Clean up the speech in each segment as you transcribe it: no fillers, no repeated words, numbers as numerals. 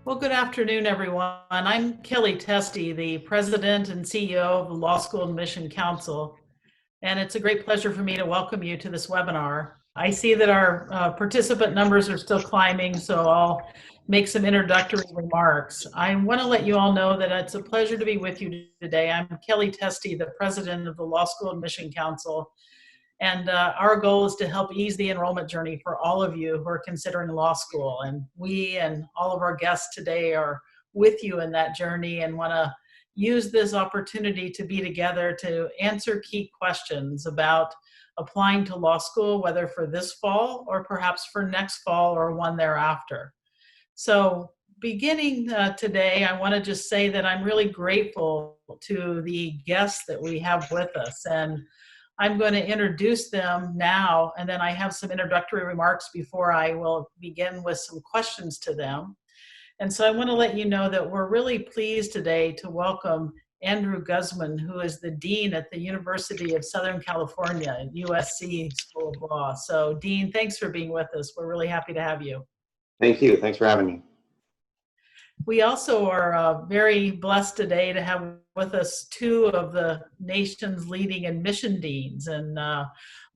Well, good afternoon, everyone. I'm Kellye Testy, the President and CEO of the Law School Admission Council, and it's a great pleasure for me to welcome you to this webinar. I see that our participant numbers are still climbing, so I'll make some introductory remarks. I want to let you all know that it's a pleasure to be with you today. I'm Kellye Testy, the President of the Law School Admission Council, and our goal is to help ease the enrollment journey for all of you who are considering law school. And we and all of our guests today are with you in that journey and want to use this opportunity to be together to answer key questions about applying to law school, whether for this fall or perhaps for next fall or one thereafter. So beginning today, I want to just say that I'm really grateful to the guests that we have with us. And I'm going to introduce them now, and then I have some introductory remarks before I will begin with some questions to them. And so I want to let you know that we're really pleased today to welcome Andrew Guzman, who is the Dean at the University of Southern California, USC School of Law. So Dean, thanks for being with us. We're really happy to have you. Thank you. Thanks for having me. We also are very blessed today to have with us two of the nation's leading admission deans, and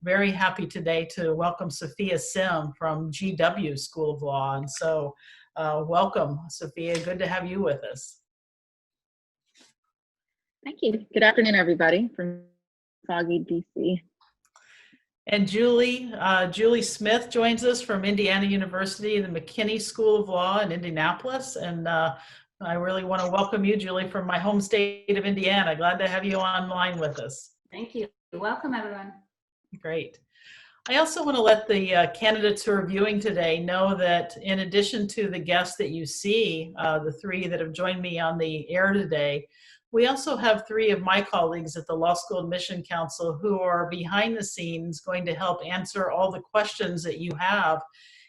very happy today to welcome Sophia Sim from GW School of Law. And so welcome, Sophia. Good to have you with us. Thank you. Good afternoon, everybody from foggy DC. And Julie Smith joins us from Indiana University, the McKinney School of Law in Indianapolis. And I really want to welcome you, Julie, from my home state of Indiana. Glad to have you online with us. Thank you. Welcome, everyone. Great. I also want to let the candidates who are viewing today know that in addition to the guests that you see, the three that have joined me on the air today, we also have three of my colleagues at the Law School Admission Council who are behind the scenes going to help answer all the questions that you have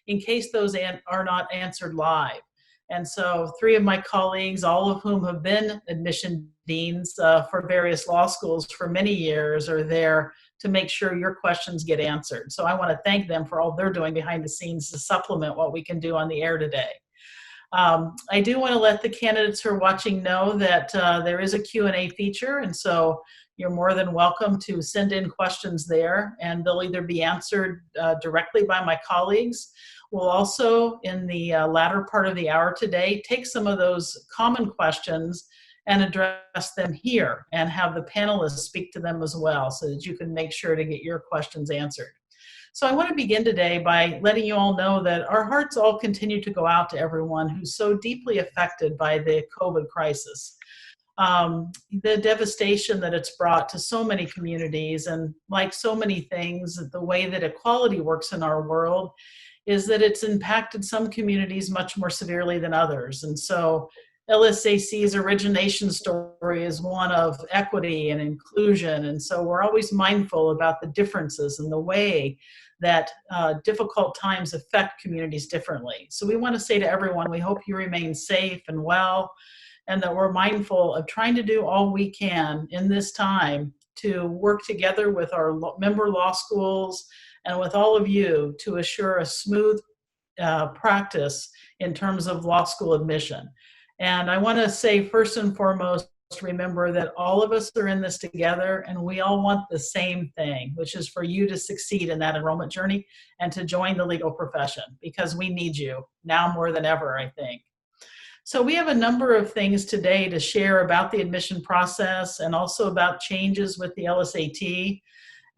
in case those are not answered live. And so three of my colleagues, all of whom have been admission deans for various law schools for many years, are there to make sure your questions get answered. So I want to thank them for all they're doing behind the scenes to supplement what we can do on the air today. I do want to let the candidates who are watching know that there is a Q&A feature, and so you're more than welcome to send in questions there, and they'll either be answered directly by my colleagues. We'll also, in the latter part of the hour today, take some of those common questions and address them here and have the panelists speak to them as well so that you can make sure to get your questions answered. So I want to begin today by letting you all know that our hearts all continue to go out to everyone who's so deeply affected by the COVID crisis. The devastation that it's brought to so many communities, and like so many things, the way that equality works in our world is that it's impacted some communities much more severely than others. And so LSAC's origination story is one of equity and inclusion. And so we're always mindful about the differences and the way that difficult times affect communities differently. So we want to say to everyone, we hope you remain safe and well, and that we're mindful of trying to do all we can in this time to work together with our member law schools and with all of you to assure a smooth practice in terms of law school admission. And I want to say first and foremost, remember that all of us are in this together and we all want the same thing, which is for you to succeed in that enrollment journey and to join the legal profession, because we need you now more than ever, I think. So we have a number of things today to share about the admission process and also about changes with the LSAT.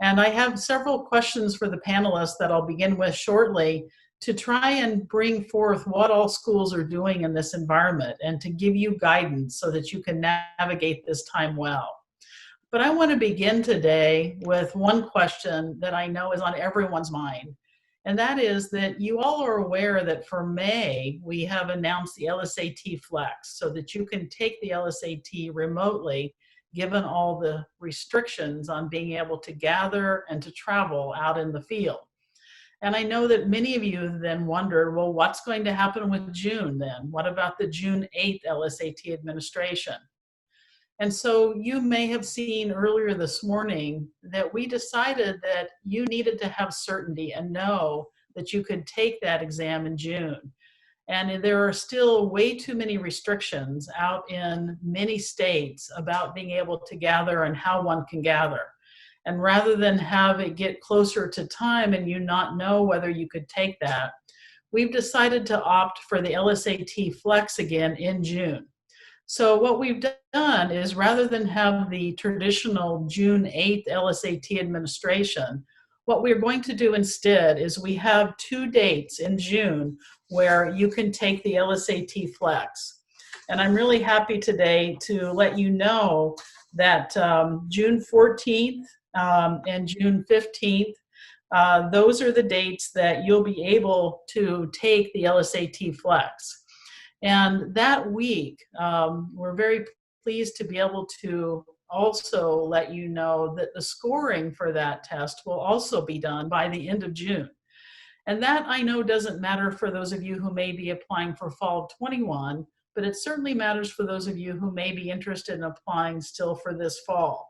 And I have several questions for the panelists that I'll begin with shortly to try and bring forth what all schools are doing in this environment and to give you guidance so that you can navigate this time well. But I want to begin today with one question that I know is on everyone's mind, and that is that you all are aware that for May, we have announced the LSAT Flex so that you can take the LSAT remotely, given all the restrictions on being able to gather and to travel out in the field. And I know that many of you then wonder, well, what's going to happen with June then? What about the June 8th LSAT administration? And so you may have seen earlier this morning that we decided that you needed to have certainty and know that you could take that exam in June. And there are still way too many restrictions out in many states about being able to gather and how one can gather. And rather than have it get closer to time and you not know whether you could take that, we've decided to opt for the LSAT Flex again in June. So what we've done is, rather than have the traditional June 8th LSAT administration, what we're going to do instead is we have 2 dates in June where you can take the LSAT Flex. And I'm really happy today to let you know that June 14th and June 15th, those are the dates that you'll be able to take the LSAT Flex. And that week, we're very pleased to be able to also let you know that the scoring for that test will also be done by the end of June. And that, I know, doesn't matter for those of you who may be applying for fall of 21, but it certainly matters for those of you who may be interested in applying still for this fall.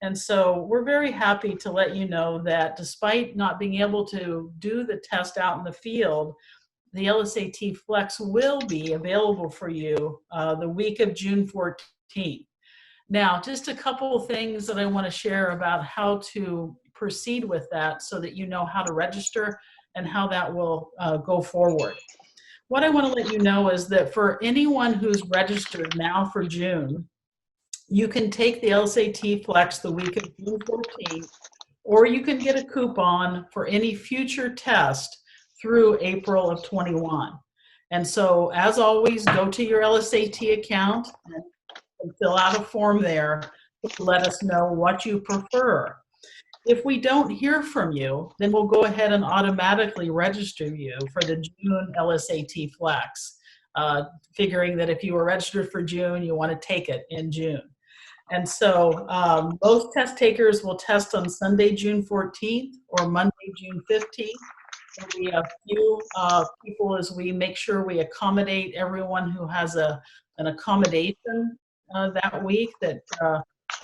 And so we're very happy to let you know that despite not being able to do the test out in the field, the LSAT Flex will be available for you the week of June 14th. Now, just a couple of things that I want to share about how to proceed with that so that you know how to register and how that will go forward. What I want to let you know is that for anyone who's registered now for June, you can take the LSAT Flex the week of June 14th, or you can get a coupon for any future test through April of 21. And so, as always, go to your LSAT account and fill out a form there to let us know what you prefer. If we don't hear from you, then we'll go ahead and automatically register you for the June LSAT Flex, figuring that if you were registered for June, you want to take it in June. And so both test takers will test on Sunday, June 14th or Monday, June 15th. There'll be a few people as we make sure we accommodate everyone who has an accommodation that week that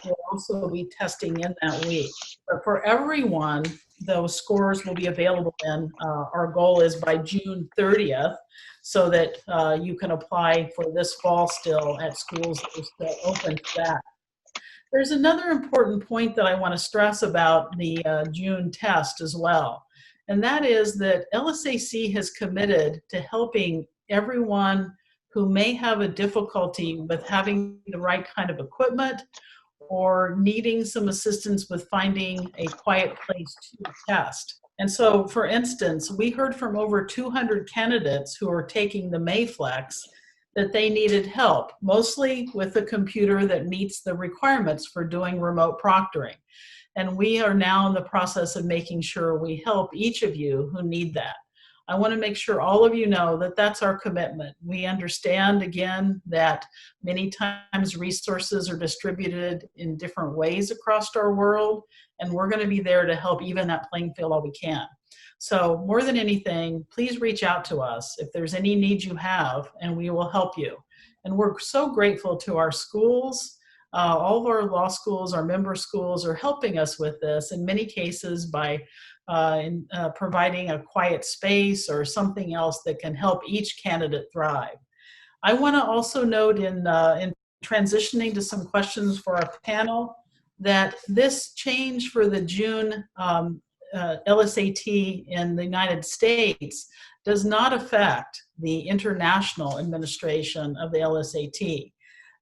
will also be testing in that week. But for everyone, those scores will be available then. Our goal is by June 30th, so that you can apply for this fall still at schools that are still open to that. There's another important point that I want to stress about the June test as well, and that is that LSAC has committed to helping everyone who may have a difficulty with having the right kind of equipment or needing some assistance with finding a quiet place to test. And so, for instance, we heard from over 200 candidates who are taking the May Flex that they needed help, mostly with a computer that meets the requirements for doing remote proctoring. And we are now in the process of making sure we help each of you who need that. I want to make sure all of you know that that's our commitment. We understand, again, that many times resources are distributed in different ways across our world, and we're going to be there to help even that playing field all we can. So more than anything, please reach out to us if there's any need you have, and we will help you. And we're so grateful to our schools. All of our law schools, our member schools, are helping us with this in many cases by providing a quiet space or something else that can help each candidate thrive. I want to also note in transitioning to some questions for our panel that this change for the June LSAT in the United States does not affect the international administration of the LSAT.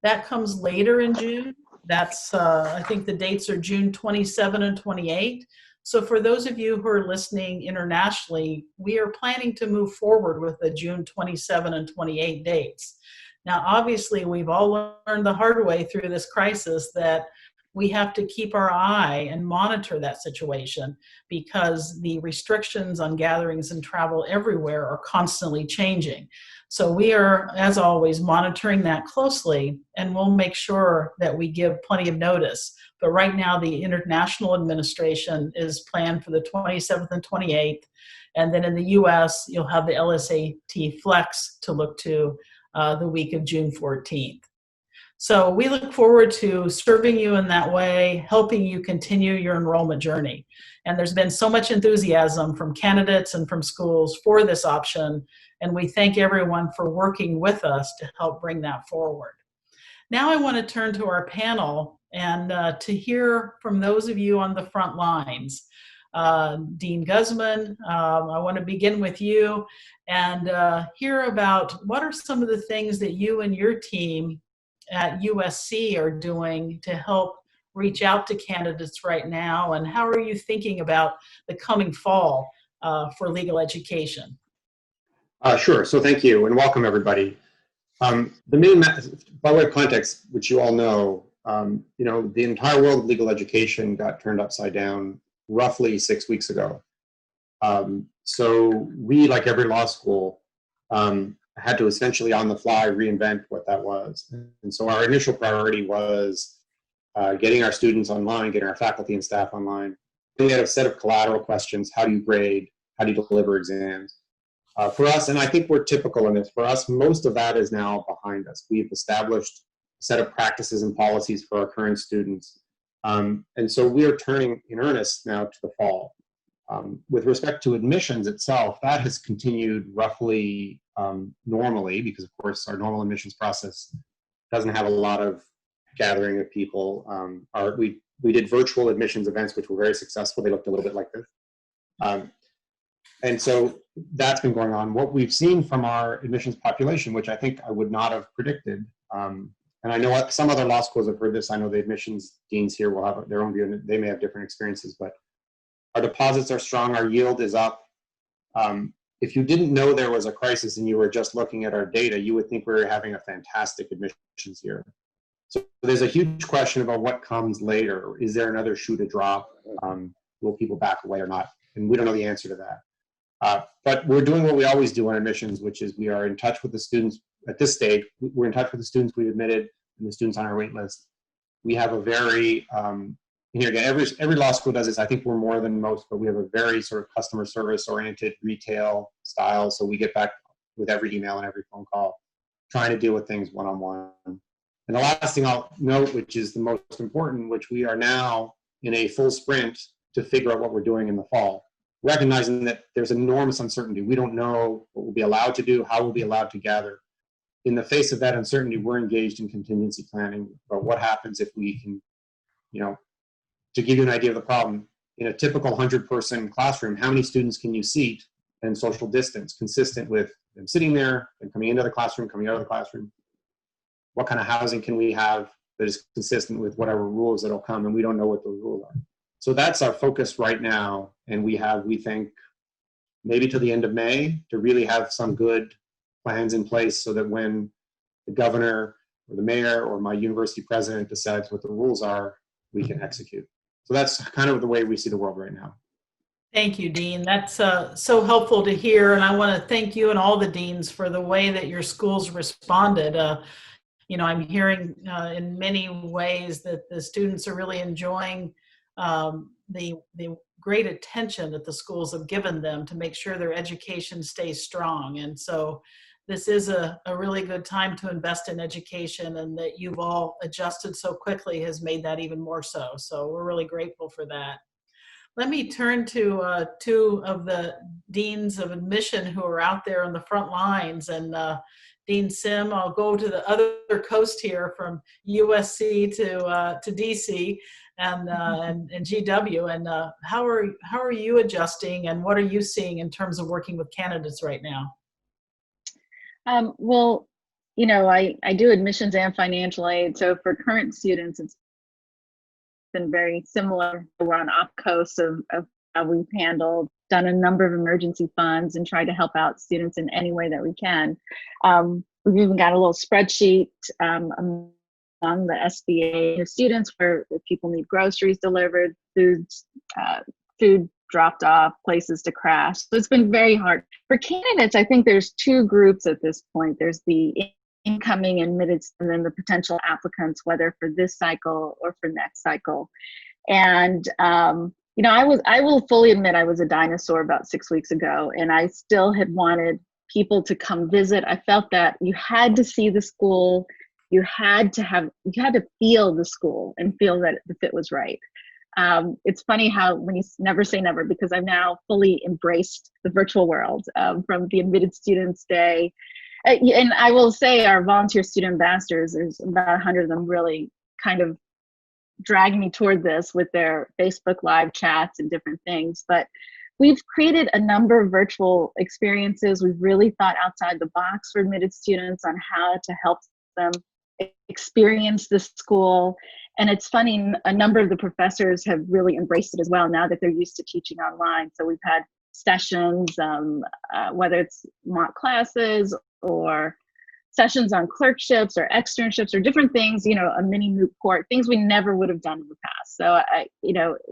That comes later in June. That's, I think the dates are June 27 and 28. So for those of you who are listening internationally, we are planning to move forward with the June 27 and 28 dates. Now, obviously, we've all learned the hard way through this crisis that we have to keep our eye and monitor that situation, because the restrictions on gatherings and travel everywhere are constantly changing. So we are, as always, monitoring that closely, and we'll make sure that we give plenty of notice. But right now, the international administration is planned for the 27th and 28th. And then in the US, you'll have the LSAT Flex to look to the week of June 14th. So we look forward to serving you in that way, helping you continue your enrollment journey. And there's been so much enthusiasm from candidates and from schools for this option, and we thank everyone for working with us to help bring that forward. Now I want to turn to our panel and to hear from those of you on the front lines. Dean Guzman, I want to begin with you and hear about what are some of the things that you and your team at USC are doing to help reach out to candidates right now, and how are you thinking about the coming fall for legal education? Sure. So thank you and welcome everybody. By way of context, which you all know, the entire world of legal education got turned upside down roughly 6 weeks ago. So we, like every law school, had to essentially on the fly reinvent what that was. And so our initial priority was getting our students online, getting our faculty and staff online. Then we had a set of collateral questions. How do you grade? How do you deliver exams? For us, and I think we're typical in this, for us, most of that is now behind us. We've established a set of practices and policies for our current students. And so we are turning in earnest now to the fall. With respect to admissions itself, that has continued roughly normally, because of course our normal admissions process doesn't have a lot of gathering of people. We did virtual admissions events, which were very successful. They looked a little bit like this. And so that's been going on. What we've seen from our admissions population, which I think I would not have predicted, and I know some other law schools have heard this. I know the admissions deans here will have their own view, and they may have different experiences, but our deposits are strong, our yield is up. If you didn't know there was a crisis and you were just looking at our data, you would think we were having a fantastic admissions year. So there's a huge question about what comes later. Is there another shoe to drop? Will people back away or not? And we don't know the answer to that. But we're doing what we always do on admissions, which is we are in touch with the students at this stage. We're in touch with the students we've admitted and the students on our wait list. We have a very, here again, every law school does this. I think we're more than most, but we have a very sort of customer service oriented retail style. So we get back with every email and every phone call, trying to deal with things one-on-one. And the last thing I'll note, which is the most important, which we are now in a full sprint to figure out what we're doing in the fall, recognizing that there's enormous uncertainty. We don't know what we'll be allowed to do, how we'll be allowed to gather. In the face of that uncertainty, we're engaged in contingency planning about what happens if we can, to give you an idea of the problem, in a typical 100-person classroom, how many students can you seat and social distance consistent with them sitting there and coming into the classroom, coming out of the classroom? What kind of housing can we have that is consistent with whatever rules that'll come, and we don't know what those rules are. So that's our focus right now, and we think, maybe to the end of May to really have some good plans in place so that when the governor or the mayor or my university president decides what the rules are, we can execute. So that's kind of the way we see the world right now. Thank you, Dean. That's so helpful to hear, and I want to thank you and all the deans for the way that your schools responded. I'm hearing in many ways that the students are really enjoying the great attention that the schools have given them to make sure their education stays strong. And so this is a really good time to invest in education, and that you've all adjusted so quickly has made that even more so. So we're really grateful for that. Let me turn to two of the deans of admission who are out there on the front lines. And Dean Sim, I'll go to the other coast here from USC to DC and GW. And how are you adjusting, and what are you seeing in terms of working with candidates right now? Well, I do admissions and financial aid. So for current students, it's been very similar. We're on OpCo of how we've done a number of emergency funds and tried to help out students in any way that we can. We've even got a little spreadsheet among the SBA students where if people need groceries delivered, food dropped off, places to crash. So it's been very hard. For candidates, I think there's two groups at this point. There's the incoming admitted and then the potential applicants, whether for this cycle or for next cycle. And I will fully admit I was a dinosaur about 6 weeks ago, and I still had wanted people to come visit. I felt that you had to see the school you had to feel the school and feel that the fit was right. It's funny how when you never say never, because I've now fully embraced the virtual world from the admitted students day. And I will say our volunteer student ambassadors, there's about 100 of them really kind of dragging me toward this with their Facebook live chats and different things. But we've created a number of virtual experiences. We've really thought outside the box for admitted students on how to help them experience the school. And it's funny, a number of the professors have really embraced it as well now that they're used to teaching online. So we've had sessions, whether it's mock classes or sessions on clerkships or externships or different things, a mini moot court, things we never would have done in the past. So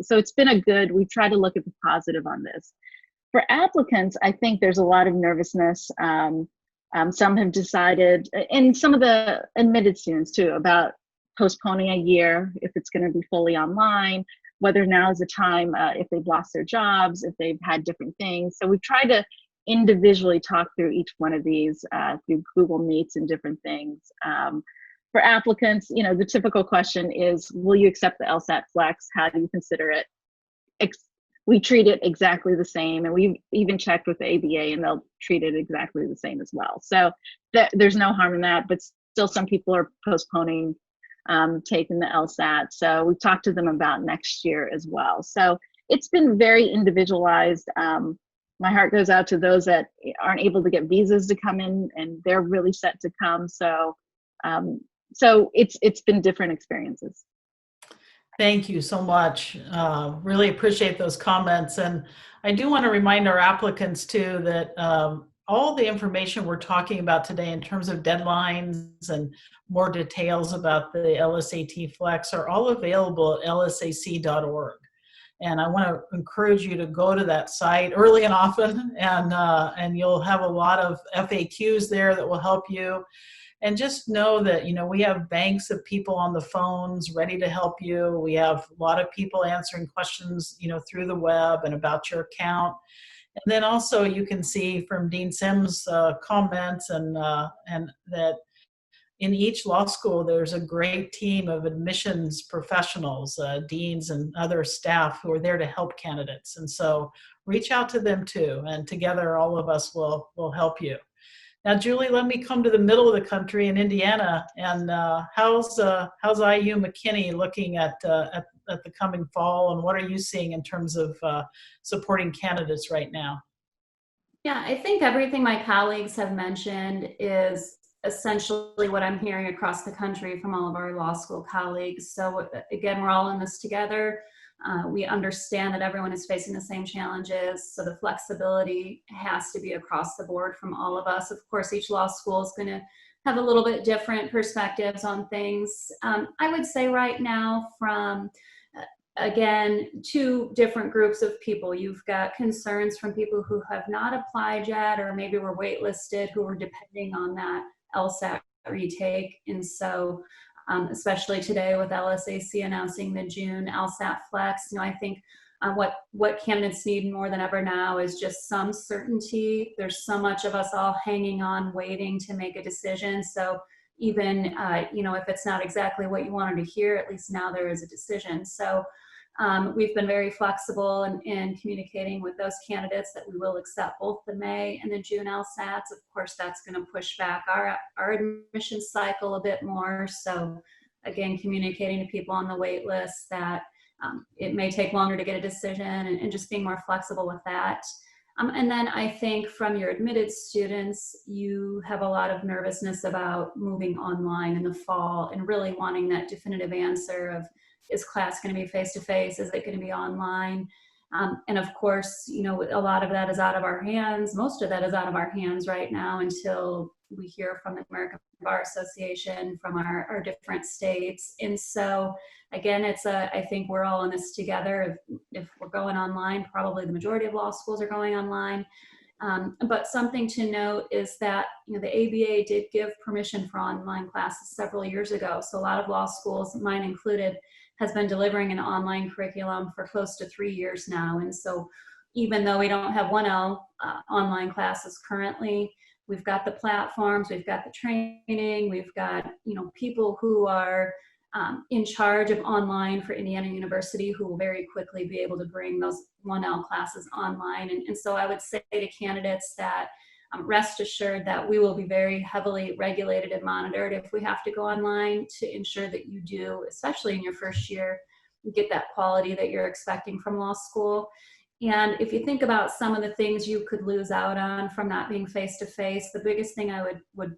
so it's been we try to look at the positive on this. For applicants, I think there's a lot of nervousness. Some have decided, and some of the admitted students too, about postponing a year if it's going to be fully online, whether now is the time if they've lost their jobs, if they've had different things. So we try to individually talk through each one of these through Google Meets and different things. For applicants, the typical question is, will you accept the LSAT Flex? How do you consider it? We treat it exactly the same, and we've even checked with the ABA, and they'll treat it exactly the same as well. So there's no harm in that, but still some people are postponing taking the LSAT. So we've talked to them about next year as well. So it's been very individualized. My heart goes out to those that aren't able to get visas to come in, and they're really set to come. So it's been different experiences. Thank you so much. Really appreciate those comments. And I do want to remind our applicants too that all the information we're talking about today in terms of deadlines and more details about the LSAT Flex are all available at lsac.org. And I want to encourage you to go to that site early and often, and you'll have a lot of FAQs there that will help you. And just know that, we have banks of people on the phones ready to help you. We have a lot of people answering questions, through the web and about your account. And then also you can see from Dean Sim's comments and that in each law school, there's a great team of admissions professionals, deans and other staff who are there to help candidates. And so reach out to them too, and together all of us will help you. Now, Julie, let me come to the middle of the country in Indiana. And how's IU McKinney looking at the coming fall, and what are you seeing in terms of supporting candidates right now? Yeah, I think everything my colleagues have mentioned is essentially what I'm hearing across the country from all of our law school colleagues. So again, we're all in this together. We understand that everyone is facing the same challenges, so the flexibility has to be across the board from all of us. Of course, each law school is going to have a little bit different perspectives on things. I would say right now from, again, two different groups of people. You've got concerns from people who have not applied yet, or maybe were waitlisted, who were depending on that LSAT retake. And so especially today with LSAC announcing the June LSAT Flex, I think what candidates need more than ever now is just some certainty. There's so much of us all hanging on, waiting to make a decision. So even, if it's not exactly what you wanted to hear, at least now there is a decision. So we've been very flexible in communicating with those candidates that we will accept both the May and the June LSATs. Of course, that's going to push back our admission cycle a bit more. So again, communicating to people on the wait list that it may take longer to get a decision, and just being more flexible with that. And then I think from your admitted students, you have a lot of nervousness about moving online in the fall and really wanting that definitive answer of, is class going to be face-to-face? Is it going to be online? And of course, a lot of that is out of our hands. Most of that is out of our hands right now until we hear from the American Bar Association, from our different states. And so again, I think we're all in this together. If we're going online, probably the majority of law schools are going online. But something to note is that the ABA did give permission for online classes several years ago. So a lot of law schools, mine included, has been delivering an online curriculum for close to 3 years now. And so even though we don't have 1L online classes currently, We've got the platforms, we've got the training, we've got, people who are in charge of online for Indiana University who will very quickly be able to bring those 1L classes online. And so I would say to candidates that rest assured that we will be very heavily regulated and monitored if we have to go online, to ensure that you do, especially in your first year, get that quality that you're expecting from law school. And if you think about some of the things you could lose out on from not being face-to-face, the biggest thing I would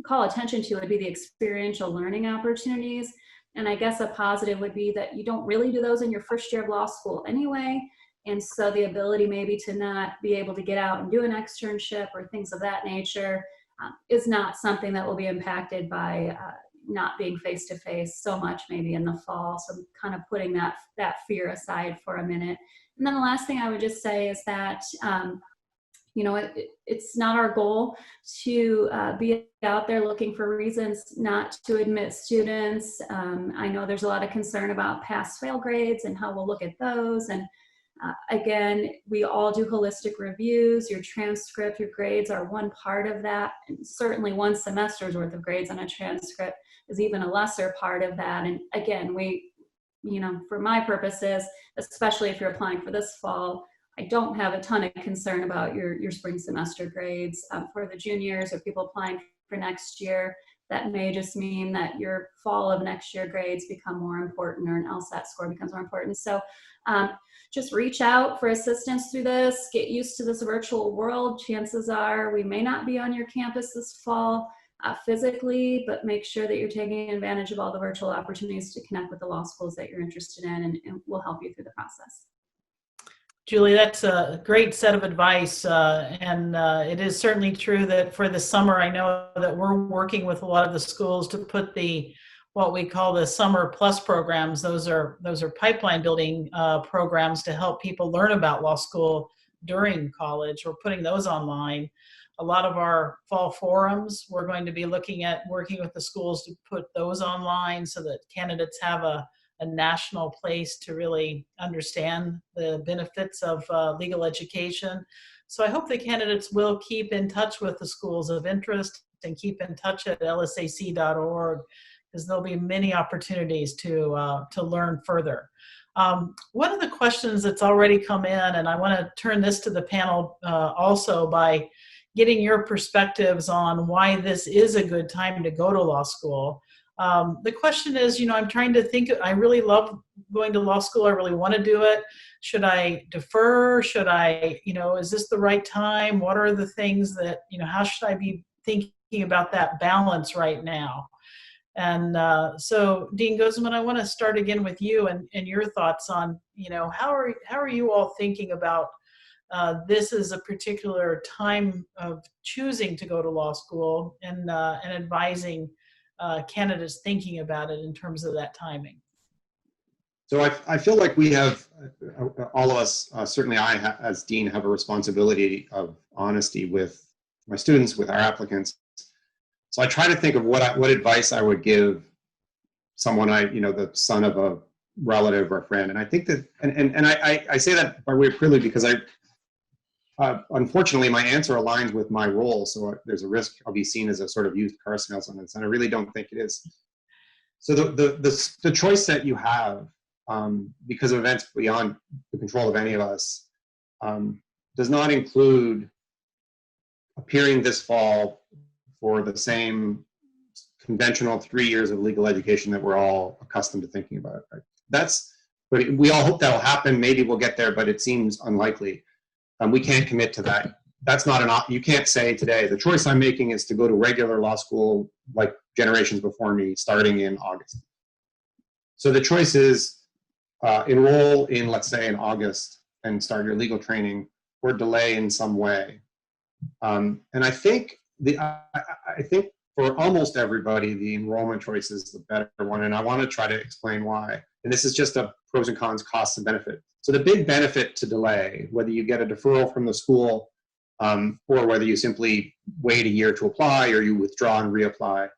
call attention to would be the experiential learning opportunities. And I guess a positive would be that you don't really do those in your first year of law school anyway. And so the ability maybe to not be able to get out and do an externship or things of that nature is not something that will be impacted by not being face-to-face so much maybe in the fall. So kind of putting that fear aside for a minute. And then the last thing I would just say is that it's not our goal to be out there looking for reasons not to admit students. I know there's a lot of concern about pass-fail grades and how we'll look at those. And again, we all do holistic reviews. Your transcript, your grades are one part of that. And certainly one semester's worth of grades on a transcript is even a lesser part of that. And again, for my purposes, especially if you're applying for this fall, I don't have a ton of concern about your spring semester grades. For the juniors or people applying for next year, that may just mean that your fall of next year grades become more important, or an LSAT score becomes more important. So just reach out for assistance through this, get used to this virtual world. Chances are we may not be on your campus this fall physically, but make sure that you're taking advantage of all the virtual opportunities to connect with the law schools that you're interested in, and we'll help you through the process. Julie, that's a great set of advice, and it is certainly true that for the summer, I know that we're working with a lot of the schools to put what we call the Summer Plus programs. Those are pipeline building programs to help people learn about law school during college. We're putting those online. A lot of our fall forums, we're going to be looking at working with the schools to put those online so that candidates have a national place to really understand the benefits of legal education. So I hope the candidates will keep in touch with the schools of interest and keep in touch at LSAC.org, because there'll be many opportunities to learn further. One of the questions that's already come in, and I want to turn this to the panel also by getting your perspectives on why this is a good time to go to law school. The question is, I'm trying to think, I really love going to law school. I really want to do it. Should I defer? Should I, is this the right time? What are the things that, how should I be thinking about that balance right now? And so Dean Guzman, I want to start again with you and your thoughts on, how are you all thinking about this is a particular time of choosing to go to law school and advising candidates thinking about it in terms of that timing? So I feel like we have, all of us, certainly I as dean have a responsibility of honesty with my students, with our applicants. So I try to think of what advice I would give someone the son of a relative or friend. And I think that, and I say that by way of prelude because unfortunately, my answer aligns with my role, so there's a risk I'll be seen as a sort of used car salesman, and I really don't think it is. So the choice that you have, because of events beyond the control of any of us, does not include appearing this fall for the same conventional 3 years of legal education that we're all accustomed to thinking about. Right? But we all hope that'll happen. Maybe we'll get there, but it seems unlikely. We can't commit to that. That's not an option. You can't say today, the choice I'm making is to go to regular law school like generations before me, starting in August. So the choice is enroll in, let's say, in August and start your legal training, or delay in some way. And I think for almost everybody, the enrollment choice is the better one. And I want to try to explain why. And this is just a pros and cons, costs and benefit. So the big benefit to delay, whether you get a deferral from the school or whether you simply wait a year to apply or you withdraw and reapply,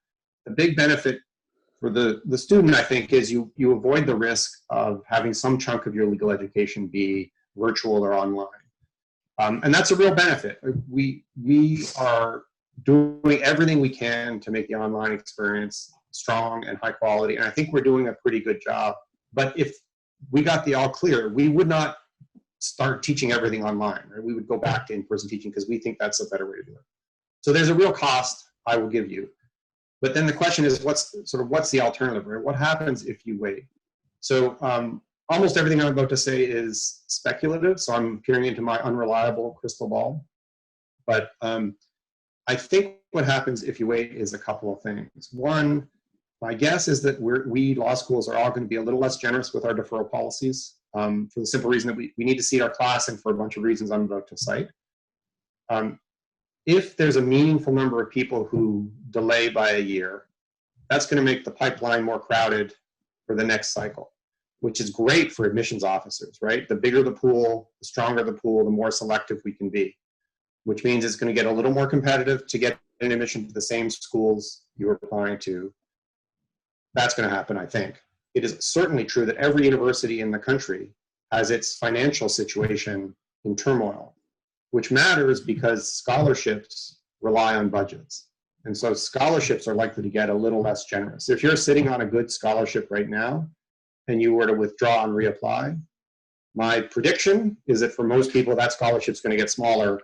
the big benefit for the student, I think, is you avoid the risk of having some chunk of your legal education be virtual or online. And that's a real benefit. We are doing everything we can to make the online experience strong and high quality, and I think we're doing a pretty good job. But if we got the all clear, we would not start teaching everything online, right? We would go back to in-person teaching because we think that's a better way to do it. So there's a real cost I will give you. But then the question is, what's the alternative, right? What happens if you wait? So almost everything I'm about to say is speculative, so I'm peering into my unreliable crystal ball. But I think what happens if you wait is a couple of things. One, my guess is that we law schools are all going to be a little less generous with our deferral policies for the simple reason that we need to seat our class and for a bunch of reasons I'm about to cite. If there's a meaningful number of people who delay by a year, that's going to make the pipeline more crowded for the next cycle, which is great for admissions officers, right? The bigger the pool, the stronger the pool, the more selective we can be, which means it's going to get a little more competitive to get an admission to the same schools you're applying to. That's going to happen, I think. It is certainly true that every university in the country has its financial situation in turmoil, which matters because scholarships rely on budgets. And so scholarships are likely to get a little less generous. If you're sitting on a good scholarship right now and you were to withdraw and reapply, my prediction is that for most people, that scholarship's going to get smaller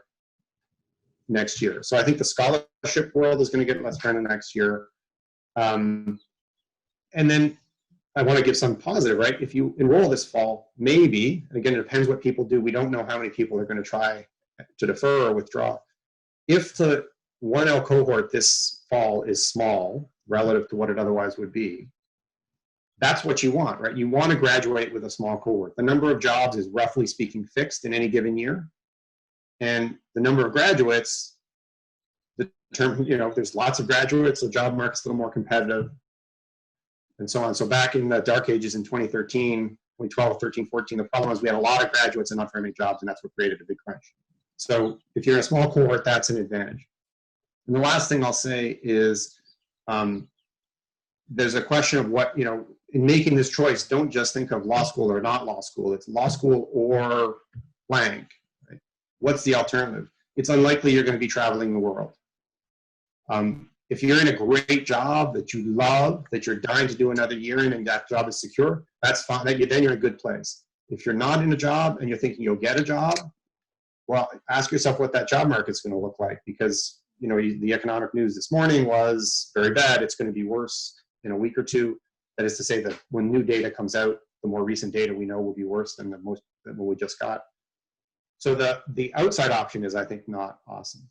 next year. So I think the scholarship world is going to get less friendly next year. And then I want to give some positive, right? If you enroll this fall, maybe, and again, it depends what people do. We don't know how many people are going to try to defer or withdraw. If the 1L cohort this fall is small relative to what it otherwise would be, that's what you want, right? You want to graduate with a small cohort. The number of jobs is roughly speaking fixed in any given year. And the number of graduates, there's lots of graduates, the job market's a little more competitive, and so on. So back in the dark ages in 2013, 2012, 13, 14, the problem was we had a lot of graduates and not very many jobs, and that's what created a big crunch. So if you're in a small cohort, that's an advantage. And the last thing I'll say is there's a question of what, in making this choice, don't just think of law school or not law school. It's law school or blank. Right? What's the alternative? It's unlikely you're going to be traveling the world. If you're in a great job that you love, that you're dying to do another year in, and that job is secure, that's fine. Then you're in a good place. If you're not in a job and you're thinking you'll get a job, well, ask yourself what that job market's going to look like, because the economic news this morning was very bad. It's going to be worse in a week or two. That is to say that when new data comes out, the more recent data we know will be worse than what we just got. So the outside option is, I think, not awesome.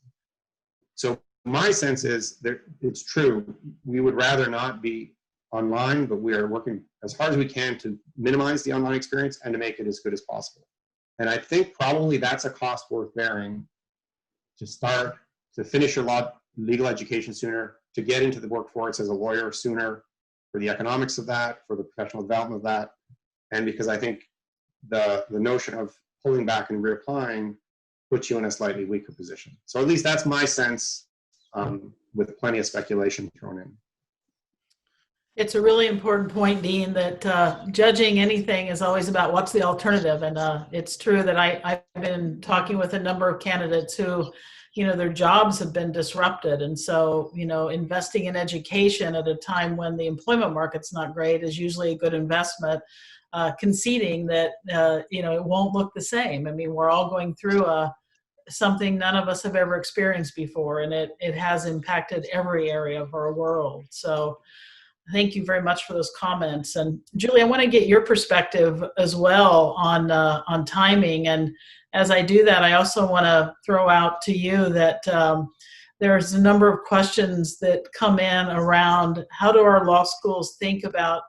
So my sense is that it's true. We would rather not be online, but we are working as hard as we can to minimize the online experience and to make it as good as possible. And I think probably that's a cost worth bearing, to finish your legal education sooner, to get into the workforce as a lawyer sooner, for the economics of that, for the professional development of that, and because I think the notion of pulling back and reapplying puts you in a slightly weaker position. So at least that's my sense, with plenty of speculation thrown in. It's a really important point, Dean, that judging anything is always about what's the alternative. And it's true that I've been talking with a number of candidates who, their jobs have been disrupted. And so, investing in education at a time when the employment market's not great is usually a good investment, conceding that, it won't look the same. I mean, we're all going through something none of us have ever experienced before, and it has impacted every area of our world. So thank you very much for those comments. And Julie, I want to get your perspective as well on timing. And as I do that, I also want to throw out to you that there's a number of questions that come in around how do our law schools think about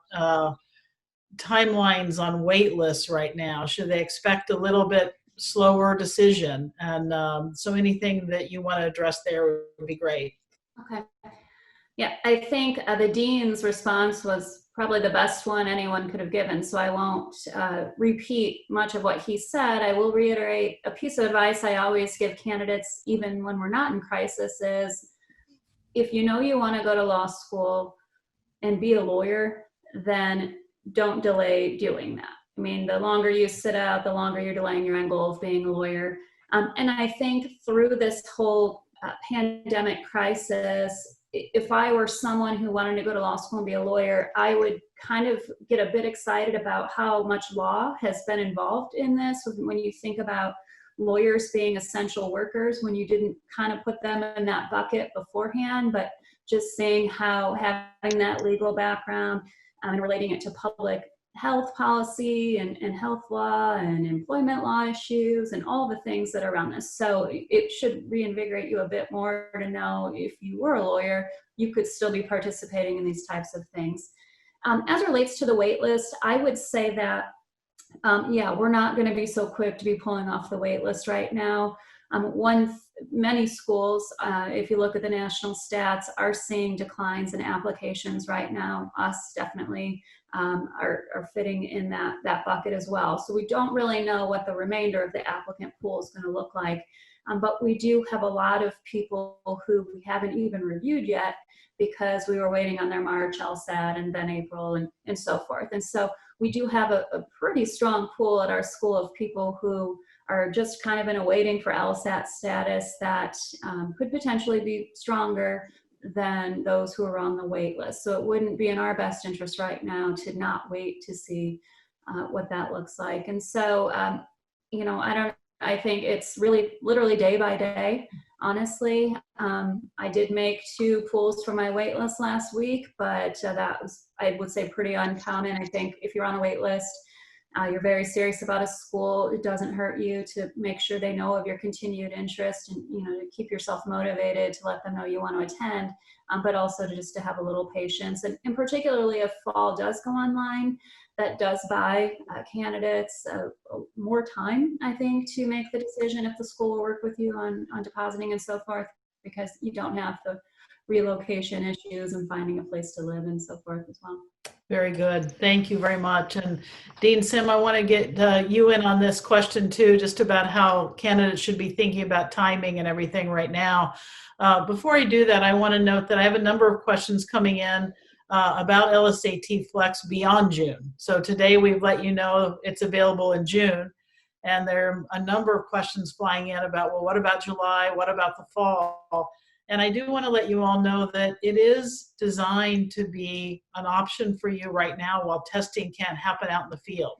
timelines on wait lists right now? Should they expect a little bit slower decision? And so anything that you want to address there would be great. Okay. Yeah, I think the dean's response was probably the best one anyone could have given, so I won't repeat much of what he said. I will reiterate a piece of advice I always give candidates, even when we're not in crisis, is if you know you want to go to law school and be a lawyer, then don't delay doing that. I mean, the longer you sit out, the longer you're delaying your end goal of being a lawyer. And I think through this whole pandemic crisis, if I were someone who wanted to go to law school and be a lawyer, I would kind of get a bit excited about how much law has been involved in this. When you think about lawyers being essential workers, when you didn't kind of put them in that bucket beforehand, but just seeing how having that legal background and relating it to public health policy and health law and employment law issues and all the things that are around this. So it should reinvigorate you a bit more to know if you were a lawyer, you could still be participating in these types of things. As it relates to the wait list, I would say that, yeah, we're not going to be so quick to be pulling off the wait list right now. Many schools, if you look at the national stats, are seeing declines in applications right now. Us definitely are fitting in that bucket as well. So we don't really know what the remainder of the applicant pool is going to look like. But we do have a lot of people who we haven't even reviewed yet because we were waiting on their March LSAT and then April and so forth. And so we do have a pretty strong pool at our school of people who are just kind of in a waiting for LSAT status that could potentially be stronger than those who are on the wait list. So it wouldn't be in our best interest right now to not wait to see what that looks like. And so, I think it's really literally day by day, honestly. I did make 2 pools for my wait list last week, but that was, I would say, pretty uncommon. I think if you're on a wait list, you're very serious about a school, it doesn't hurt you to make sure they know of your continued interest and, to keep yourself motivated, to let them know you want to attend, but also to have a little patience. And particularly if fall does go online, that does buy candidates more time, I think, to make the decision if the school will work with you on depositing and so forth, because you don't have the relocation issues and finding a place to live and so forth as well. Very good. Thank you very much. And Dean Sim, I want to get you in on this question too, just about how candidates should be thinking about timing and everything right now. Before I do that, I want to note that I have a number of questions coming in about LSAT Flex beyond June. So today we've let you know it's available in June. And there are a number of questions flying in about, well, what about July? What about the fall? And I do want to let you all know that it is designed to be an option for you right now while testing can't happen out in the field.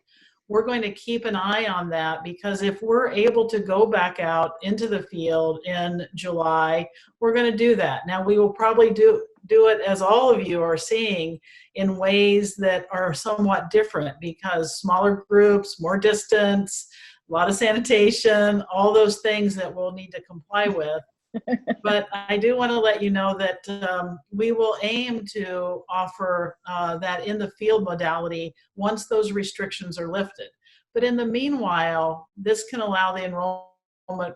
We're going to keep an eye on that, because if we're able to go back out into the field in July, we're going to do that. Now, we will probably do it, as all of you are seeing, in ways that are somewhat different, because smaller groups, more distance, a lot of sanitation, all those things that we'll need to comply with. But I do want to let you know that we will aim to offer that in the field modality once those restrictions are lifted. But in the meanwhile, this can allow the enrollment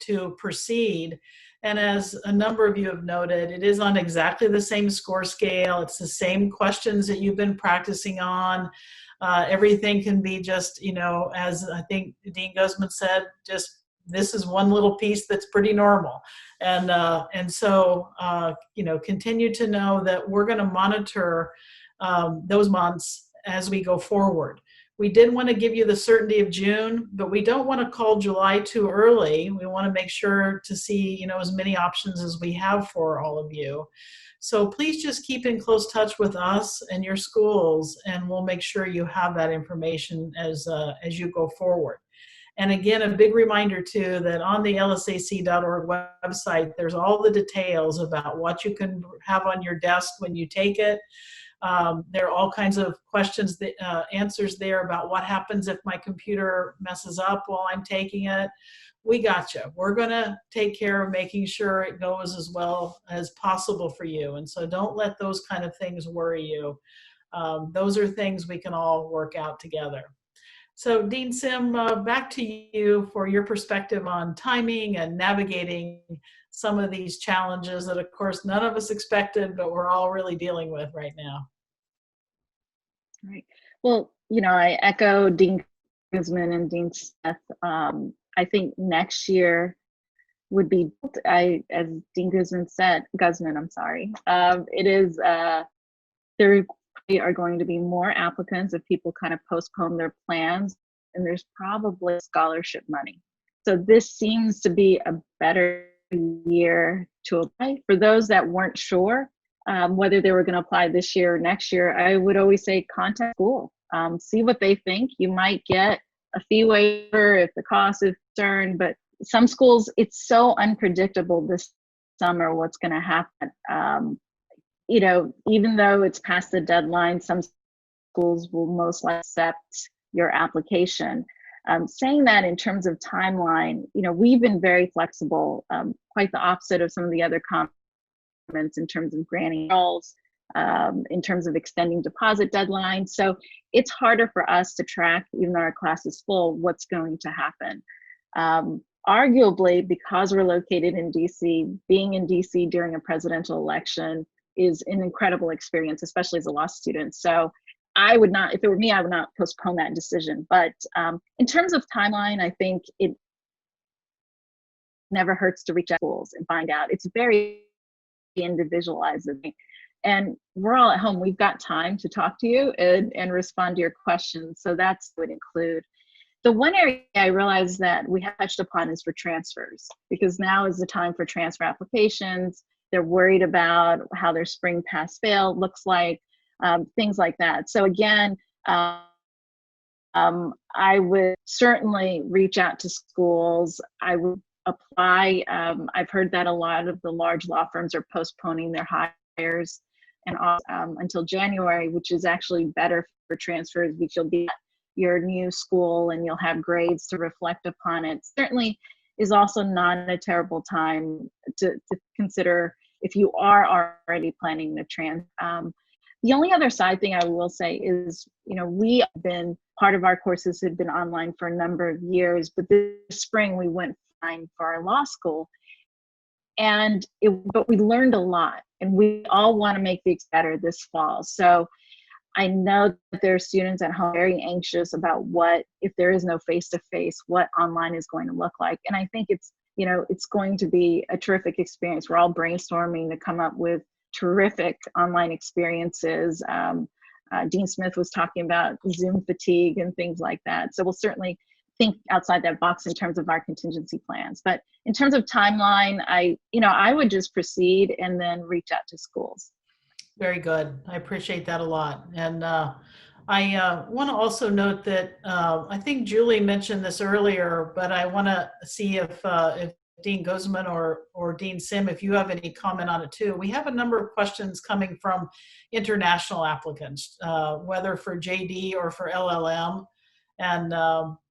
to proceed. And as a number of you have noted, it is on exactly the same score scale. It's the same questions that you've been practicing on. Everything can be just, as I think Dean Guzman said, just this is one little piece that's pretty normal. And so, continue to know that we're going to monitor those months as we go forward. We did want to give you the certainty of June, but we don't want to call July too early. We want to make sure to see, as many options as we have for all of you. So please just keep in close touch with us and your schools, and we'll make sure you have that information as you go forward. And again, a big reminder too, that on the LSAC.org website, there's all the details about what you can have on your desk when you take it. There are all kinds of questions, answers there about what happens if my computer messes up while I'm taking it. We got you. We're going to take care of making sure it goes as well as possible for you. And so don't let those kind of things worry you. Those are things we can all work out together. So Dean Sim, back to you for your perspective on timing and navigating some of these challenges that, of course, none of us expected, but we're all really dealing with right now. Right. Well, I echo Dean Guzman and Dean Smith. I think next year would be, as Dean Guzman said, it is, there are going to be more applicants if people kind of postpone their plans, and there's probably scholarship money. So this seems to be a better year to apply. For those that weren't sure whether they were going to apply this year or next year, I would always say contact school. See what they think. You might get a fee waiver if the cost is concerned, but some schools, it's so unpredictable this summer what's going to happen. You know, even though it's past the deadline, some schools will most likely accept your application. Saying that in terms of timeline, you know, we've been very flexible, quite the opposite of some of the other comments in terms of granting roles, in terms of extending deposit deadlines. So it's harder for us to track, even though our class is full, what's going to happen. Arguably, because we're located in DC, being in DC during a presidential election is an incredible experience, especially as a law student. So I would not, if it were me, I would not postpone that decision. But in terms of timeline, I think it never hurts to reach out to schools and find out. It's very individualized. And we're all at home. We've got time to talk to you and respond to your questions. So that's what would include. The one area I realized that we have touched upon is for transfers, because now is the time for transfer applications. They're worried about how their spring pass-fail looks like, things like that. So again, I would certainly reach out to schools. I would apply. I've heard that a lot of the large law firms are postponing their hires and until January, which is actually better for transfers, which you'll be at your new school and you'll have grades to reflect upon it. Certainly is also not a terrible time to consider if you are already planning to transfer. The only other side thing I will say is, you know, we have been, part of our courses had been online for a number of years, but this spring we went online for our law school. But we learned a lot, and we all want to make things better this fall. So I know that there are students at home very anxious about what, if there is no face-to-face, what online is going to look like. And I think it's, you know, it's going to be a terrific experience. We're all brainstorming to come up with terrific online experiences. Dean Smith was talking about Zoom fatigue and things like that. So we'll certainly think outside that box in terms of our contingency plans. But in terms of timeline, I would just proceed and then reach out to schools. Very good. I appreciate that a lot. And I want to also note that I think Julie mentioned this earlier, but I want to see if Dean Guzman or Dean Sim, if you have any comment on it too. We have a number of questions coming from international applicants, whether for JD or for LLM. And,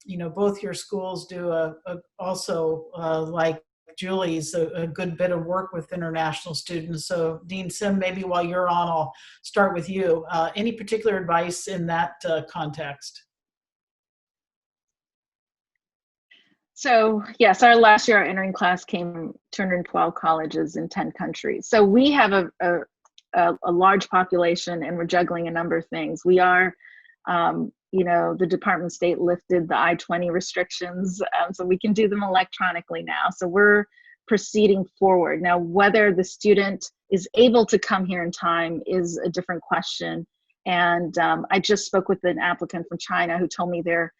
you know, both your schools do also, like Julie's, a good bit of work with international students. So Dean Sim, maybe while you're on, I'll start with you. Any particular advice in that context? So yes, our last year, our entering class came from 212 colleges in 10 countries. So we have a large population, and we're juggling a number of things. We are, you know, the Department of State lifted the I-20 restrictions, so we can do them electronically now. So we're proceeding forward. Now, whether the student is able to come here in time is a different question. And I just spoke with an applicant from China who told me their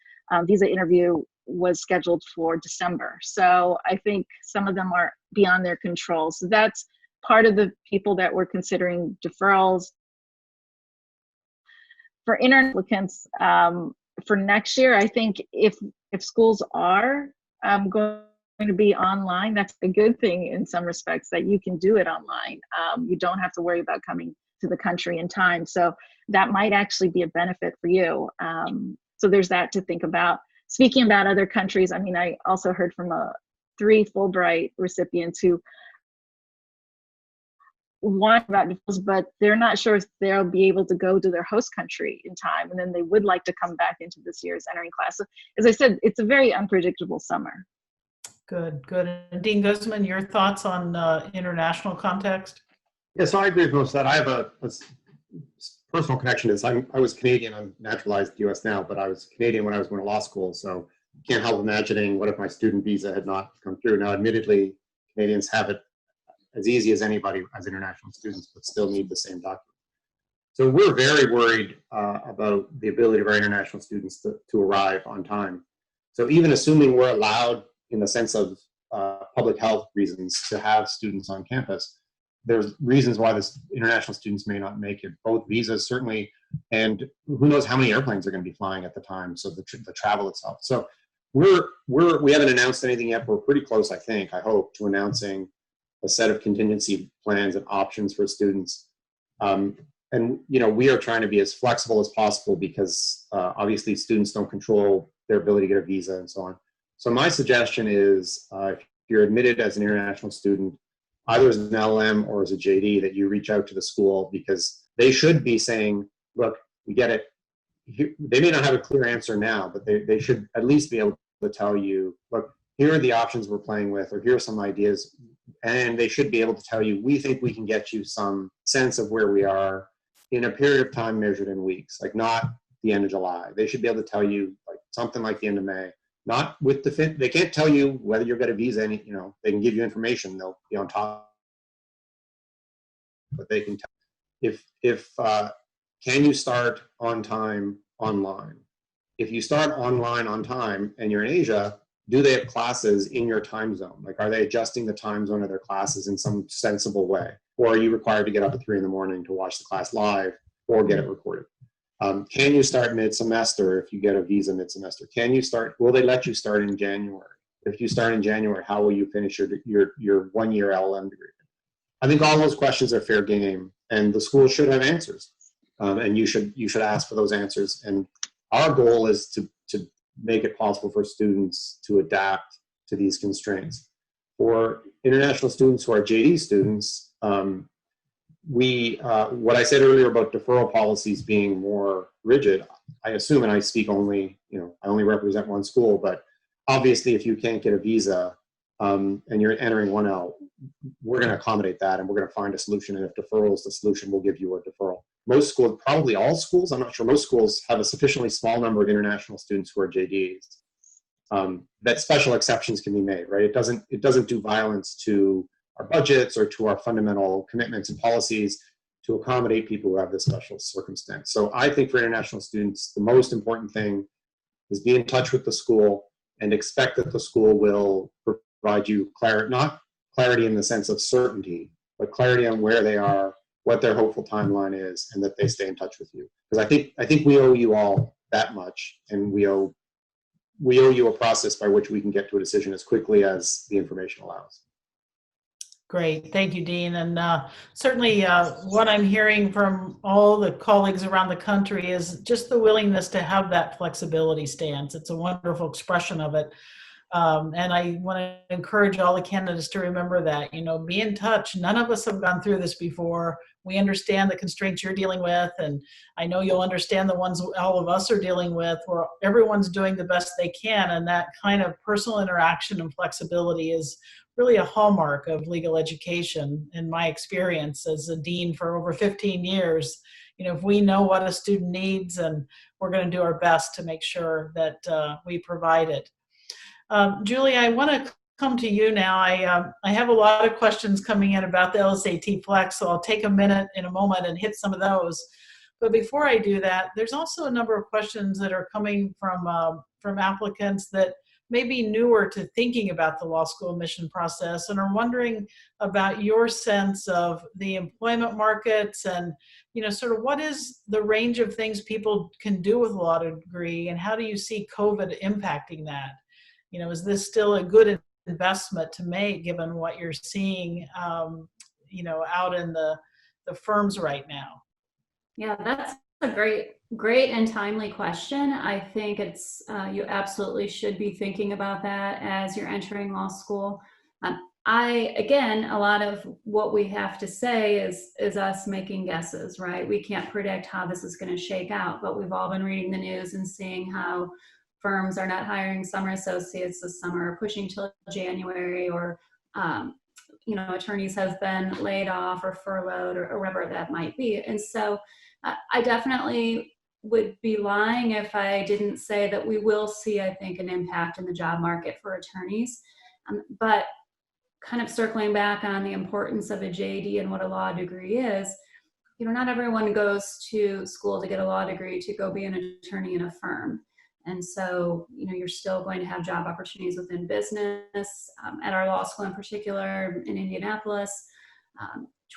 visa interview was scheduled for December. So I think some of them are beyond their control. So that's part of the people that we're considering deferrals. For international applicants, for next year, I think if schools are going to be online, that's a good thing in some respects, that you can do it online. You don't have to worry about coming to the country in time. So that might actually be a benefit for you. So there's that to think about. Speaking about other countries, I mean, I also heard from 3 Fulbright recipients who want about deferrals, but they're not sure if they'll be able to go to their host country in time, and then they would like to come back into this year's entering class. So, as I said, it's a very unpredictable summer. Good, good. And Dean Guzman, your thoughts on international context? Yeah, so I agree with most of that. I have a personal connection to this. I was Canadian. I'm naturalized US now, but I was Canadian when I was going to law school. So can't help imagining what if my student visa had not come through. Now, admittedly, Canadians have it as easy as anybody as international students, but still need the same document. So we're very worried about the ability of our international students to arrive on time. So even assuming we're allowed in the sense of public health reasons to have students on campus. There's reasons why this international students may not make it, both visas certainly, and who knows how many airplanes are going to be flying at the time, so the travel itself. So we haven't announced anything yet. We're pretty close, I think, I hope, to announcing a set of contingency plans and options for students. And we are trying to be as flexible as possible because obviously students don't control their ability to get a visa and so on. So my suggestion is if you're admitted as an international student, either as an LM or as a JD, that you reach out to the school, because they should be saying, look, we get it. They may not have a clear answer now, but they should at least be able to tell you, look, here are the options we're playing with, or here are some ideas. And they should be able to tell you, we think we can get you some sense of where we are in a period of time measured in weeks, like not the end of July. They should be able to tell you like something like the end of May. Not with they can't tell you whether you'll get a visa. They can give you information. They'll be on top, but they can tell if can you start on time online? If you start online on time and you're in Asia, do they have classes in your time zone? Like, are they adjusting the time zone of their classes in some sensible way? Or are you required to get up at 3 a.m. to watch the class live or get it recorded? Can you start mid-semester if you get a visa mid-semester? Will they let you start in January? If you start in January, how will you finish your 1-year LLM degree? I think all those questions are fair game, and the school should have answers. And you should ask for those answers. And our goal is to make it possible for students to adapt to these constraints. For international students who are JD students, what I said earlier about deferral policies being more rigid, I assume, and I speak only, I only represent one school, but obviously if you can't get a visa and you're entering 1L, we're going to accommodate that and we're going to find a solution. And if deferral is the solution, we'll give you a deferral. Most schools, probably all schools, I'm not sure, most schools have a sufficiently small number of international students who are JDs that special exceptions can be made, right? It doesn't do violence to our budgets or to our fundamental commitments and policies to accommodate people who have this special circumstance. So I think for international students, the most important thing is be in touch with the school and expect that the school will provide you not clarity in the sense of certainty, but clarity on where they are, what their hopeful timeline is, and that they stay in touch with you. Because I think we owe you all that much, and we owe you a process by which we can get to a decision as quickly as the information allows. Great. Thank you, Dean. And certainly what I'm hearing from all the colleagues around the country is just the willingness to have that flexibility stance. It's a wonderful expression of it. And I want to encourage all the candidates to remember that, be in touch. None of us have gone through this before. We understand the constraints you're dealing with, and I know you'll understand the ones all of us are dealing with, where everyone's doing the best they can. And that kind of personal interaction and flexibility is really a hallmark of legal education, in my experience as a dean for over 15 years. If we know what a student needs, and we're going to do our best to make sure that we provide it. Julie, I want to come to you now. I have a lot of questions coming in about the LSAT Flex, so I'll take a minute in a moment and hit some of those. But before I do that, there's also a number of questions that are coming from applicants that may be newer to thinking about the law school admission process and are wondering about your sense of the employment markets and, sort of what is the range of things people can do with a law degree, and how do you see COVID impacting that? Is this still a good investment to make given what you're seeing, out in the firms right now? Yeah, that's a great and timely question. I think it's you absolutely should be thinking about that as you're entering law school. Again, a lot of what we have to say is us making guesses, right? We can't predict how this is going to shake out, but we've all been reading the news and seeing how firms are not hiring summer associates this summer, pushing till January, or attorneys have been laid off or furloughed or whatever that might be. And so I definitely would be lying if I didn't say that we will see, I think, an impact in the job market for attorneys. But kind of circling back on the importance of a JD and what a law degree is, not everyone goes to school to get a law degree to go be an attorney in a firm. And so, you're still going to have job opportunities within business. At our law school in particular in Indianapolis,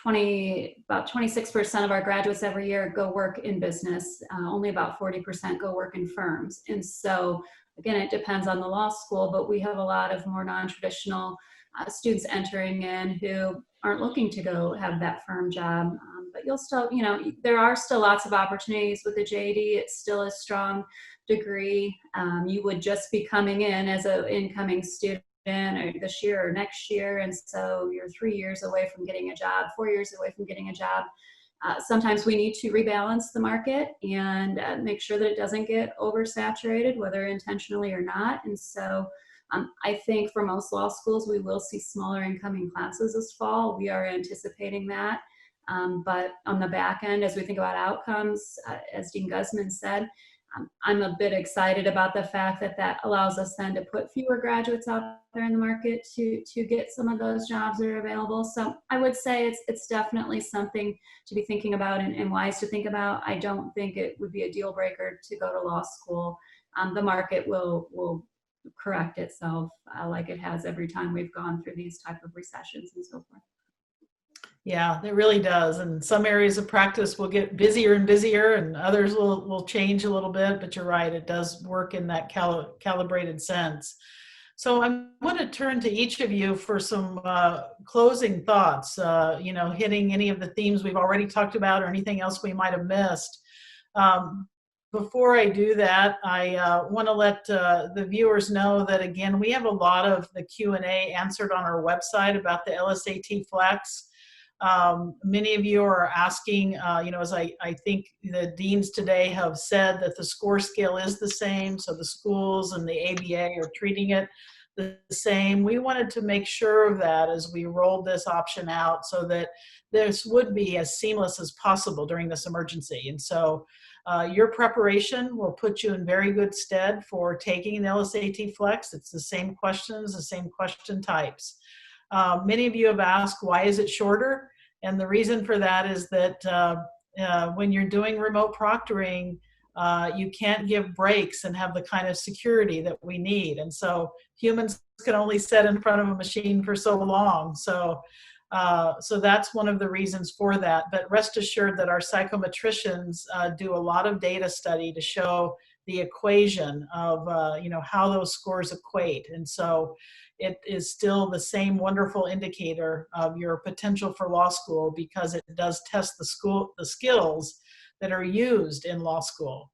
about 26% of our graduates every year go work in business. Only about 40% go work in firms. And so, again, it depends on the law school, but we have a lot of more non-traditional students entering in who aren't looking to go have that firm job. But you'll still, there are still lots of opportunities with the JD. It's still a strong degree. You would just be coming in as an incoming student or this year or next year. And so you're 3 years away from getting a job, 4 years away from getting a job. Sometimes we need to rebalance the market and make sure that it doesn't get oversaturated, whether intentionally or not. And so I think for most law schools, we will see smaller incoming classes this fall. We are anticipating that. But on the back end, as we think about outcomes, as Dean Guzman said, I'm a bit excited about the fact that that allows us then to put fewer graduates out there in the market to get some of those jobs that are available. So I would say it's definitely something to be thinking about and wise to think about. I don't think it would be a deal breaker to go to law school. The market will correct itself like it has every time we've gone through these type of recessions and so forth. Yeah, it really does. And some areas of practice will get busier and busier, and others will change a little bit. But you're right, it does work in that calibrated sense. So I want to turn to each of you for some closing thoughts, hitting any of the themes we've already talked about or anything else we might have missed. Before I do that, I want to let the viewers know that, again, we have a lot of the Q&A answered on our website about the LSAT Flex. Many of you are asking, as I think the deans today have said, that the score scale is the same, so the schools and the ABA are treating it the same. We wanted to make sure of that as we rolled this option out so that this would be as seamless as possible during this emergency. And so your preparation will put you in very good stead for taking the LSAT Flex. It's the same questions, the same question types. Many of you have asked, why is it shorter? And the reason for that is that when you're doing remote proctoring, you can't give breaks and have the kind of security that we need. And so humans can only sit in front of a machine for so long. So that's one of the reasons for that. But rest assured that our psychometricians do a lot of data study to show the equation of how those scores equate. And so it is still the same wonderful indicator of your potential for law school because it does test the skills that are used in law school.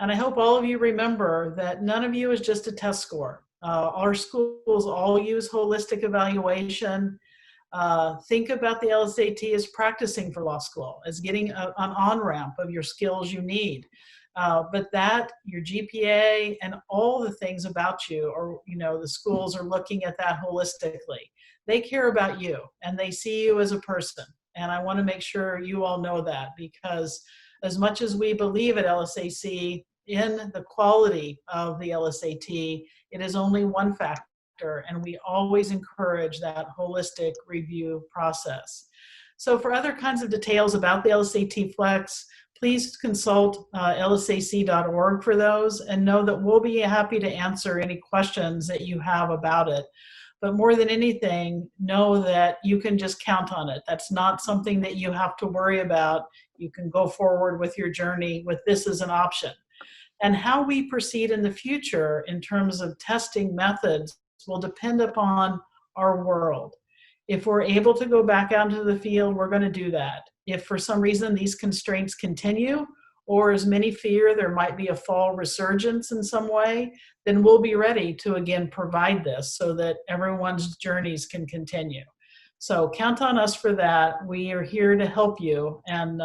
And I hope all of you remember that none of you is just a test score. Our schools all use holistic evaluation. Think about the LSAT as practicing for law school, as getting an on-ramp of your skills you need. But that, your GPA, and all the things about you, or the schools are looking at that holistically. They care about you, and they see you as a person. And I want to make sure you all know that, because as much as we believe at LSAC in the quality of the LSAT, it is only one factor, and we always encourage that holistic review process. So for other kinds of details about the LSAT Flex, please consult lsac.org for those, and know that we'll be happy to answer any questions that you have about it. But more than anything, know that you can just count on it. That's not something that you have to worry about. You can go forward with your journey with this as an option. And how we proceed in the future in terms of testing methods will depend upon our world. If we're able to go back out into the field, we're going to do that. If for some reason these constraints continue, or as many fear there might be a fall resurgence in some way, then we'll be ready to again provide this so that everyone's journeys can continue. So count on us for that. We are here to help you, and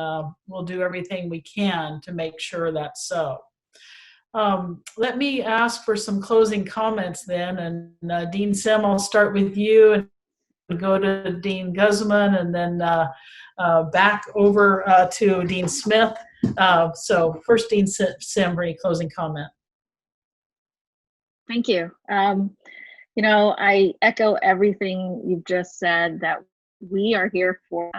we'll do everything we can to make sure that's so. Let me ask for some closing comments then, and Dean Sim, I'll start with you and go to Dean Guzman, and then back over to Dean Smith. So first, Dean Sim, for any closing comment. Thank you. I echo everything you've just said, that we are here for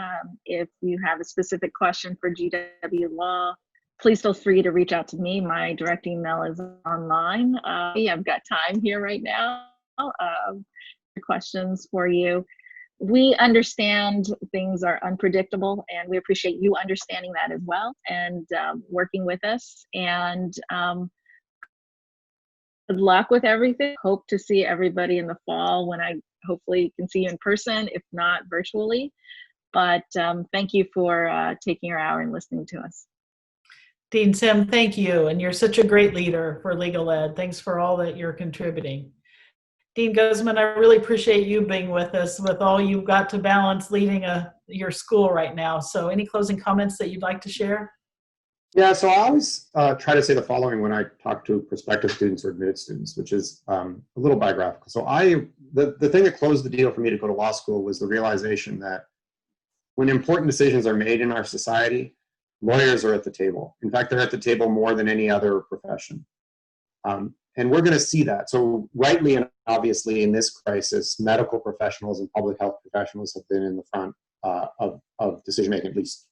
if you have a specific question for GW Law, please feel free to reach out to me. My direct email is online. I've got time here right now. Questions for you. We understand things are unpredictable, and we appreciate you understanding that as well, and working with us. And good luck with everything. Hope to see everybody in the fall when I hopefully can see you in person, if not virtually. But thank you for taking your hour and listening to us. Dean Sim, thank you. And you're such a great leader for legal ed. Thanks for all that you're contributing. Dean Guzman, I really appreciate you being with us with all you've got to balance leading your school right now. So any closing comments that you'd like to share? Yeah, so I always try to say the following when I talk to prospective students or admitted students, which is a little biographical. So the thing that closed the deal for me to go to law school was the realization that when important decisions are made in our society, lawyers are at the table. In fact, they're at the table more than any other profession. And we're going to see that. So rightly and obviously in this crisis, medical professionals and public health professionals have been in the front of decision-making, at least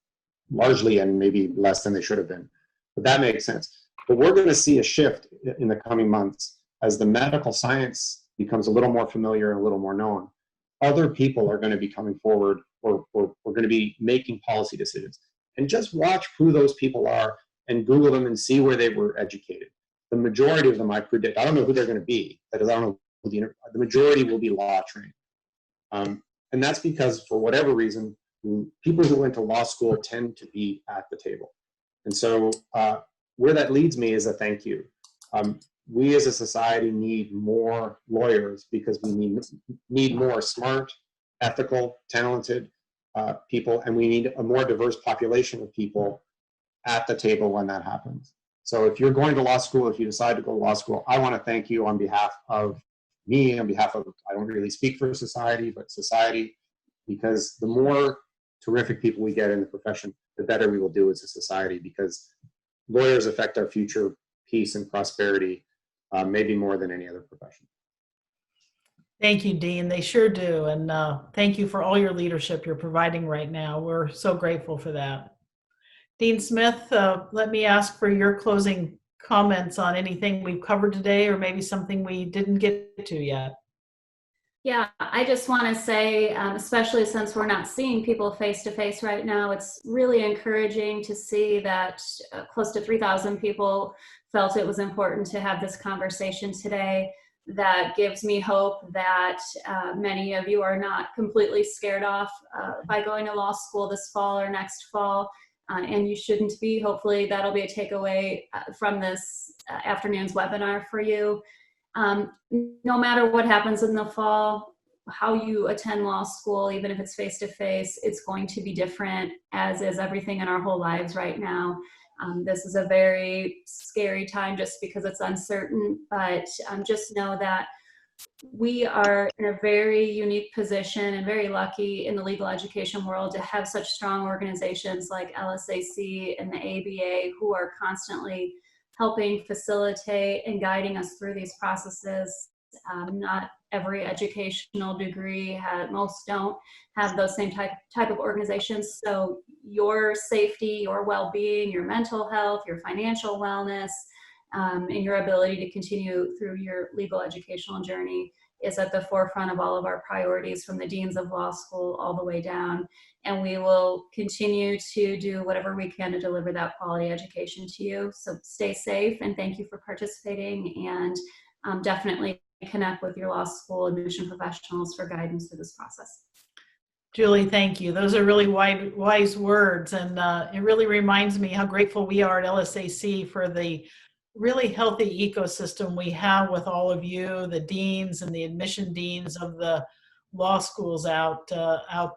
largely, and maybe less than they should have been. But that makes sense. But we're going to see a shift in the coming months as the medical science becomes a little more familiar and a little more known. Other people are going to be coming forward, or we're going to be making policy decisions. And just watch who those people are and Google them and see where they were educated. The majority of them, I predict, I don't know who they're going to be, because I don't know who the majority will be law trained. And that's because, for whatever reason, people who went to law school tend to be at the table. And so where that leads me is a thank you. We as a society need more lawyers because we need more smart, ethical, talented people, and we need a more diverse population of people at the table when that happens. So if you're going to law school, if you decide to go to law school, I want to thank you on behalf of me, on behalf of, I don't really speak for society, but society, because the more terrific people we get in the profession, the better we will do as a society, because lawyers affect our future peace and prosperity, maybe more than any other profession. Thank you, Dean. They sure do. And thank you for all your leadership you're providing right now. We're so grateful for that. Dean Smith, let me ask for your closing comments on anything we've covered today, or maybe something we didn't get to yet. Yeah, I just want to say, especially since we're not seeing people face to face right now, it's really encouraging to see that close to 3,000 people felt it was important to have this conversation today. That gives me hope that many of you are not completely scared off by going to law school this fall or next fall, and you shouldn't be. Hopefully that'll be a takeaway from this afternoon's webinar for you. No matter what happens in the fall, how you attend law school, even if it's face-to-face, it's going to be different, as is everything in our whole lives right now. This is a very scary time just because it's uncertain, but just know that we are in a very unique position and very lucky in the legal education world to have such strong organizations like LSAC and the ABA who are constantly helping facilitate and guiding us through these processes. Not every educational degree, most don't have those same type of organizations. So your safety, your well-being, your mental health, your financial wellness, and your ability to continue through your legal educational journey is at the forefront of all of our priorities, from the deans of law school all the way down. And we will continue to do whatever we can to deliver that quality education to you. So stay safe, and thank you for participating, and definitely connect with your law school admission professionals for guidance through this process. Julie, thank you. Those are really wise words, and it really reminds me how grateful we are at LSAC for the really healthy ecosystem we have with all of you, the deans and the admission deans of the law schools out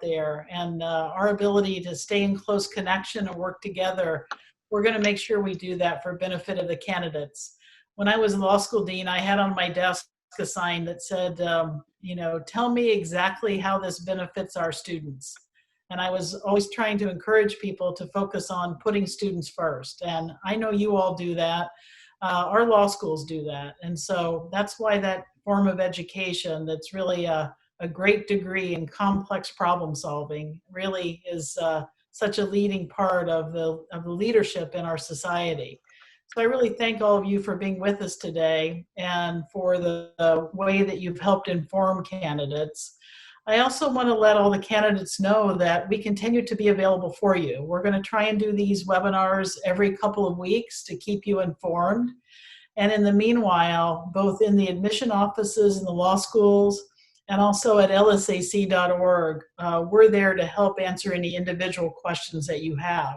there, and our ability to stay in close connection and work together. We're going to make sure we do that for benefit of the candidates. When I was a law school dean, I had on my desk a sign that said, tell me exactly how this benefits our students. And I was always trying to encourage people to focus on putting students first. And I know you all do that. Our law schools do that. And so that's why that form of education that's really a great degree in complex problem solving really is such a leading part of the leadership in our society. So I really thank all of you for being with us today and for the way that you've helped inform candidates. I also want to let all the candidates know that we continue to be available for you. We're going to try and do these webinars every couple of weeks to keep you informed. And in the meanwhile, both in the admission offices in the law schools and also at LSAC.org, we're there to help answer any individual questions that you have.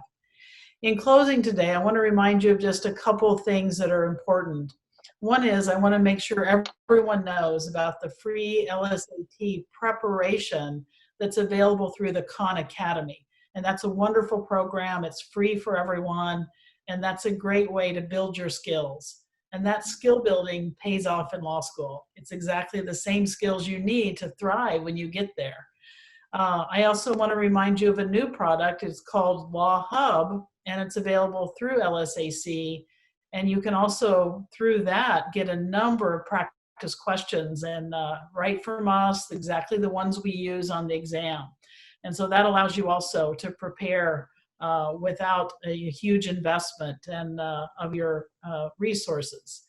In closing today, I want to remind you of just a couple of things that are important. One is I want to make sure everyone knows about the free LSAT preparation that's available through the Khan Academy. And that's a wonderful program. It's free for everyone. And that's a great way to build your skills. And that skill building pays off in law school. It's exactly the same skills you need to thrive when you get there. I also want to remind you of a new product. It's called Law Hub, and it's available through LSAC. And you can also, through that, get a number of practice questions and write from us exactly the ones we use on the exam. And so that allows you also to prepare without a huge investment and of your resources.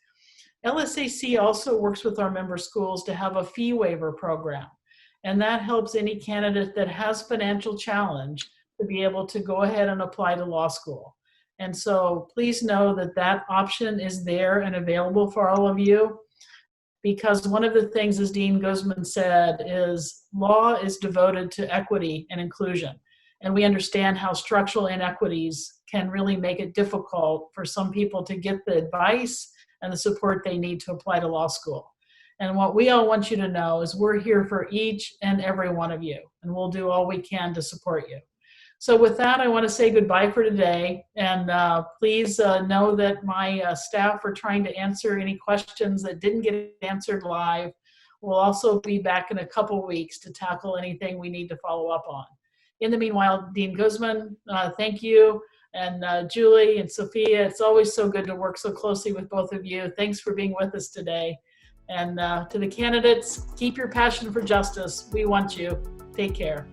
LSAC also works with our member schools to have a fee waiver program. And that helps any candidate that has financial challenge to be able to go ahead and apply to law school. And so please know that that option is there and available for all of you, because one of the things, as Dean Guzman said, is law is devoted to equity and inclusion. And we understand how structural inequities can really make it difficult for some people to get the advice and the support they need to apply to law school. And what we all want you to know is we're here for each and every one of you, and we'll do all we can to support you. So with that, I want to say goodbye for today. And please know that my staff are trying to answer any questions that didn't get answered live. We'll also be back in a couple weeks to tackle anything we need to follow up on. In the meanwhile, Dean Guzman, thank you. And Julie and Sophia, it's always so good to work so closely with both of you. Thanks for being with us today. And to the candidates, keep your passion for justice. We want you. Take care.